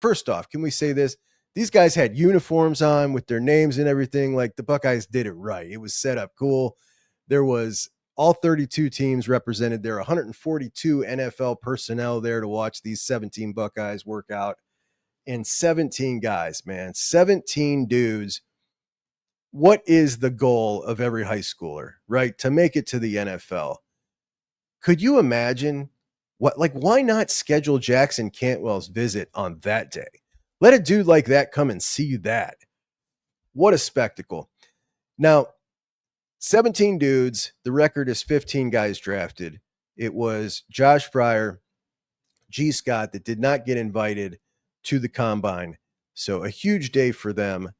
first off, can we say this? These guys had uniforms on with their names and everything. Like, the Buckeyes did it right. It was set up cool. There was all 32 teams represented. There are 142 NFL personnel there to watch these 17 Buckeyes work out. And 17 guys, man, 17 dudes. What is the goal of every high schooler, right? To make it to the NFL. Could you imagine why not schedule Jackson Cantwell's visit on that day? Let a dude like that come and see that. What a spectacle. Now, 17 dudes, the record is 15 guys drafted. It was Josh Fryer, G. Scott that did not get invited to the combine. So a huge day for them.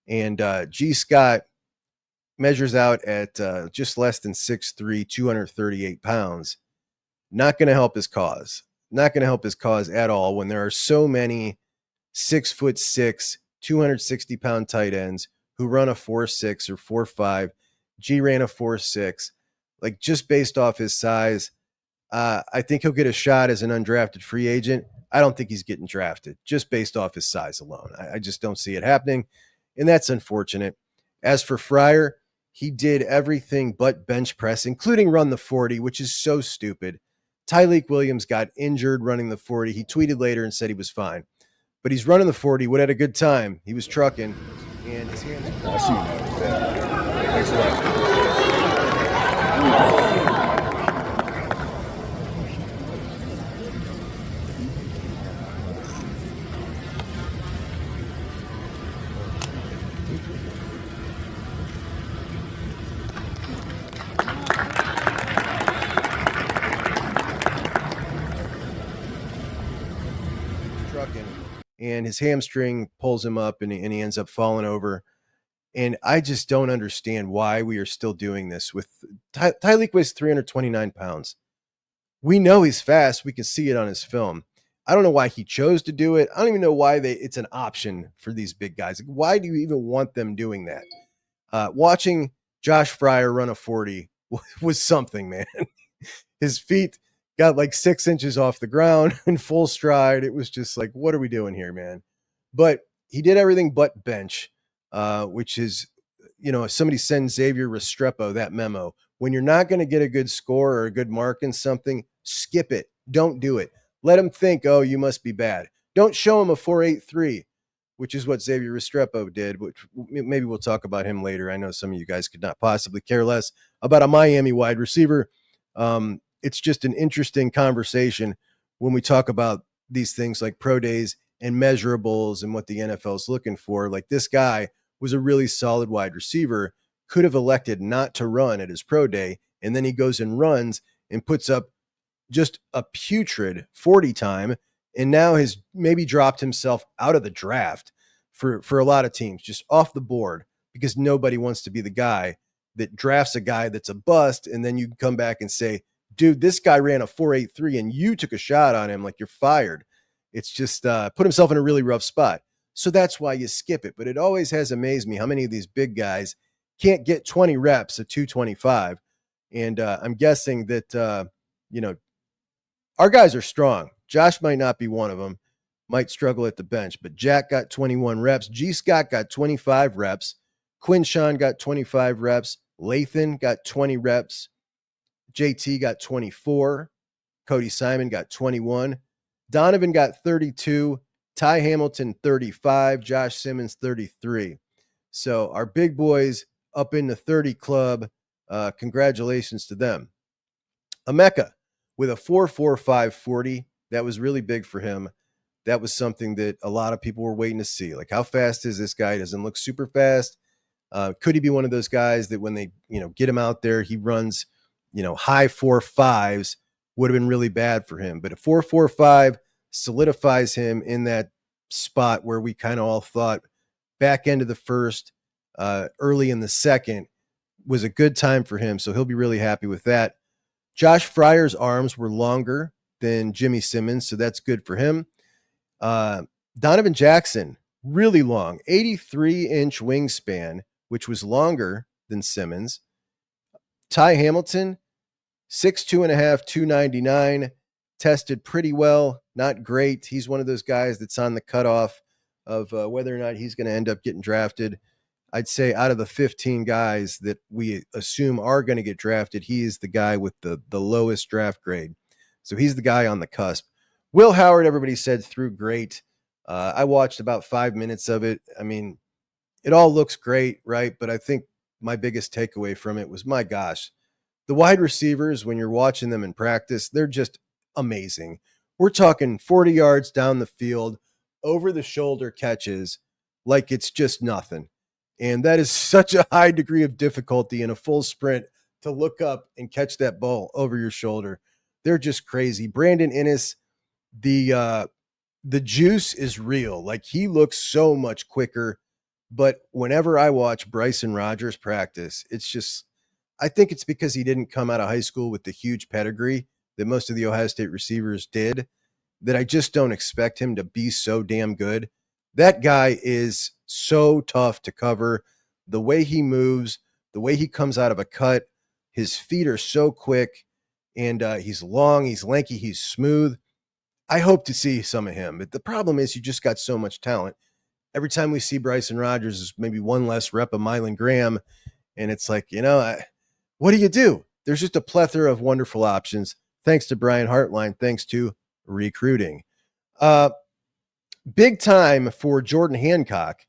And G. Scott measures out at just less than 6'3", 238 pounds. Not going to help his cause. Not going to help his cause at all when there are so many 6'6", 260-pound tight ends who run a 4.6 or 4.5. G ran a 4.6. Like, just based off his size, I think he'll get a shot as an undrafted free agent. I don't think he's getting drafted just based off his size alone. I just don't see it happening, and that's unfortunate. As for Fryer, he did everything but bench press, including run the 40, which is so stupid. Tyleik Williams got injured running the 40. He tweeted later and said he was fine. But he's running the 40. Would have had a good time. He was trucking, and his hands... I see you. Thanks a lot. And his hamstring pulls him up, and he ends up falling over. And I just don't understand why we are still doing this. With Tyleik weighs 329 pounds. We know he's fast. We can see it on his film. I don't know why he chose to do it. I don't even know why it's an option for these big guys. Why do you even want them doing that? Watching Josh Fryer run a 40 was something, man. His feet got like 6 inches off the ground in full stride. It was just like, what are we doing here, man? But he did everything but bench, which is, if somebody sends Xavier Restrepo that memo, when you're not going to get a good score or a good mark in something, skip it. Don't do it. Let him think, oh, you must be bad. Don't show him a 4.83, which is what Xavier Restrepo did, which maybe we'll talk about him later. I know some of you guys could not possibly care less about a Miami wide receiver. It's just an interesting conversation when we talk about these things like pro days and measurables and what the NFL is looking for. Like, this guy was a really solid wide receiver, could have elected not to run at his pro day, and then he goes and runs and puts up just a putrid 40 time, and now has maybe dropped himself out of the draft for a lot of teams, just off the board, because nobody wants to be the guy that drafts a guy that's a bust, and then you come back and say, dude, this guy ran a 4.83 and you took a shot on him, like, you're fired. It's just put himself in a really rough spot. So that's why you skip it. But it always has amazed me how many of these big guys can't get 20 reps at 225. And I'm guessing that, our guys are strong. Josh might not be one of them, might struggle at the bench, but Jack got 21 reps. G. Scott got 25 reps. Quinshawn got 25 reps. Lathan got 20 reps. JT got 24. Cody Simon got 21. Donovan got 32. Ty Hamilton 35. Josh Simmons 33. So our big boys up in the 30 club. Congratulations to them. Emeka with a 4.45 40. That was really big for him. That was something that a lot of people were waiting to see. Like, how fast is this guy? He doesn't look super fast. Could he be one of those guys that when they, get him out there, he runs, high 4.5s? Would have been really bad for him. But a 4.45 solidifies him in that spot where we kind of all thought back end of the first, early in the second was a good time for him. So he'll be really happy with that. Josh Fryer's arms were longer than Jimmy Simmons, so that's good for him. Donovan Jackson, really long, 83-inch wingspan, which was longer than Simmons. Ty Hamilton, 6'2.5", 299, tested pretty well, not great. He's one of those guys that's on the cutoff of whether or not he's going to end up getting drafted. I'd say out of the 15 guys that we assume are going to get drafted, he is the guy with the lowest draft grade. So he's the guy on the cusp. Will Howard, everybody said, threw great. I watched about 5 minutes of it. I mean, it all looks great, right? But I think my biggest takeaway from it was, my gosh, the wide receivers, when you're watching them in practice, they're just amazing. We're talking 40 yards down the field, over the shoulder catches like it's just nothing. And that is such a high degree of difficulty in a full sprint to look up and catch that ball over your shoulder. They're just crazy. Brandon Innes, the juice is real. Like, he looks so much quicker. But whenever I watch Bryson Rodgers practice, it's just, I think it's because he didn't come out of high school with the huge pedigree that most of the Ohio State receivers did, that I just don't expect him to be so damn good. That guy is so tough to cover. The way he moves, the way he comes out of a cut, his feet are so quick, and he's long, he's lanky, he's smooth. I hope to see some of him. But the problem is, you just got so much talent. Every time we see Bryson Rodgers, is maybe one less rep of Mylan Graham. And it's like, what do you do? There's just a plethora of wonderful options. Thanks to Brian Hartline. Thanks to recruiting. Big time for Jordan Hancock,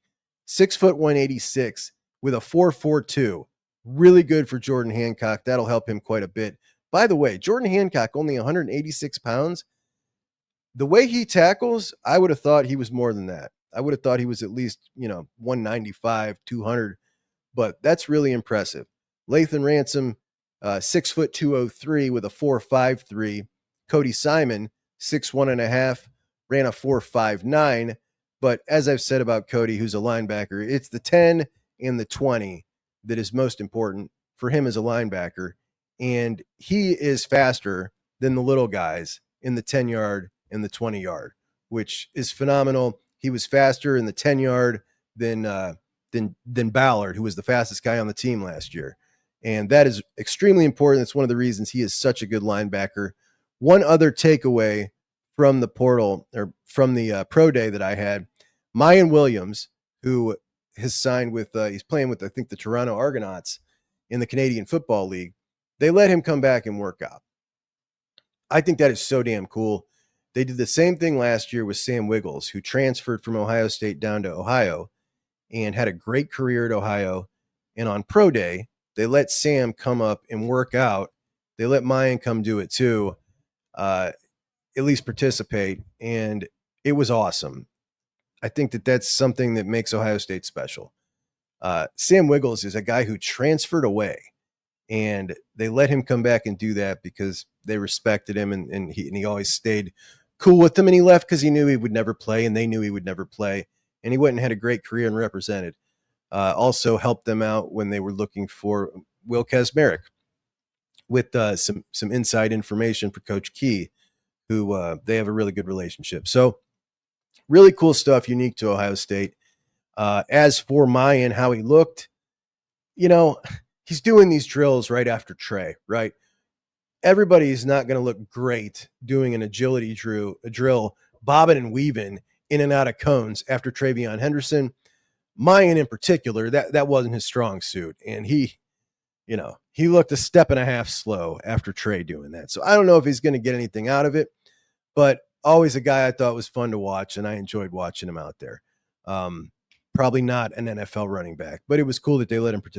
6'1", 186 with a 4.42. Really good for Jordan Hancock. That'll help him quite a bit. By the way, Jordan Hancock, only 186 pounds. The way he tackles, I would have thought he was more than that. I would have thought he was at least, 195, 200, but that's really impressive. Lathan Ransom, 6'2", 203 with a 4.53. Cody Simon, 6'1" and a half, ran a 4.59. But as I've said about Cody, who's a linebacker, it's the 10 and the 20 that is most important for him as a linebacker. And he is faster than the little guys in the 10-yard and the 20-yard, which is phenomenal. He was faster in the 10-yard than Ballard, who was the fastest guy on the team last year. And that is extremely important. It's one of the reasons he is such a good linebacker. One other takeaway from the portal, or from the pro day that I had, Mayan Williams, who has signed with, he's playing with, I think, the Toronto Argonauts in the Canadian Football League. They let him come back and work out. I think that is so damn cool. They did the same thing last year with Sam Wiggles, who transferred from Ohio State down to Ohio and had a great career at Ohio. And on pro day, they let Sam come up and work out. They let Mayan come do it too, at least participate. And it was awesome. I think that that's something that makes Ohio State special. Sam Wiggles is a guy who transferred away, and they let him come back and do that because they respected him, and he always stayed cool with them, and he left because he knew he would never play, and they knew he would never play, and he went and had a great career and represented. Also helped them out when they were looking for Will Kazmarek with some inside information for Coach Key, who they have a really good relationship. So really cool stuff, unique to Ohio State. As for Mayan, how he looked, he's doing these drills right after Trey, right? Everybody's not going to look great doing an agility drill, bobbing and weaving in and out of cones after Travion Henderson. Mayan in particular, that wasn't his strong suit. And he looked a step and a half slow after Trey doing that. So I don't know if he's going to get anything out of it, but always a guy I thought was fun to watch, and I enjoyed watching him out there. Probably not an NFL running back, but it was cool that they let him participate.